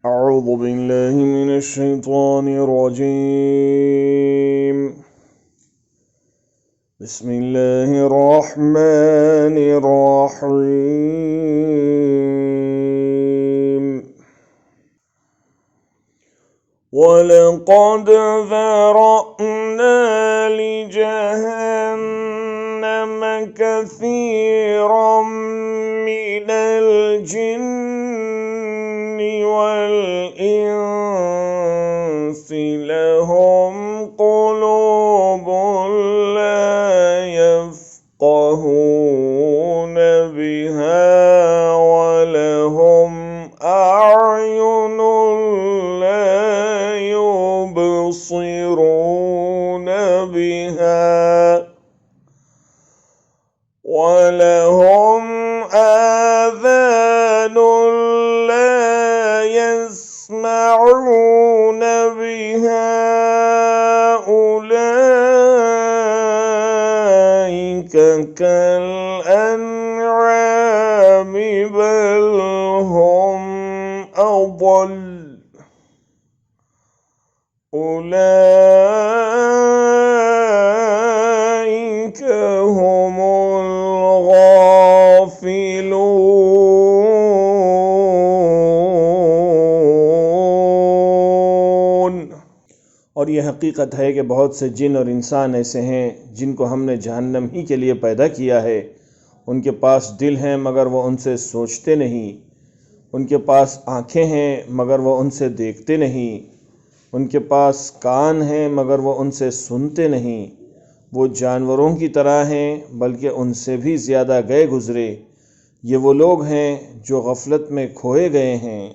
أعوذ بالله من الشيطان الرجيم. بسم الله الرحمن الرحيم. ولقد ذرأنا لجهنم كثيرا من الجن والإنس لهم قلوب لا يفقهون بها ولهم أعين لا يبصرون بها ولهم آذان لا يسمعون بها أولئك كالأنعام بل هم أضل أولئك هم الغافلون। और ये हकीकत है कि बहुत से जिन और इंसान ऐसे हैं जिनको हमने जहन्नम ही के लिए पैदा किया है। उनके पास दिल हैं मगर वो उनसे सोचते नहीं, उनके पास आँखें हैं मगर वो उनसे देखते नहीं, उनके पास कान हैं मगर वो उनसे सुनते नहीं। वो जानवरों की तरह हैं बल्कि उनसे भी ज़्यादा गए गुज़रे। ये वो लोग हैं जो गफलत में खोए गए हैं।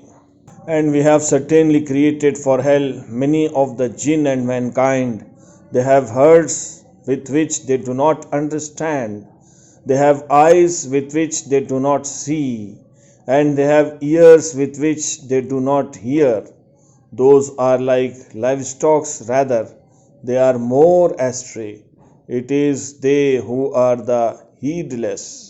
And we have certainly created for hell many of the jinn and mankind. They have hearts with which they do not understand. They have eyes with which they do not see. And they have ears with which they do not hear. Those are like livestock rather. They are more astray. It is they who are the heedless.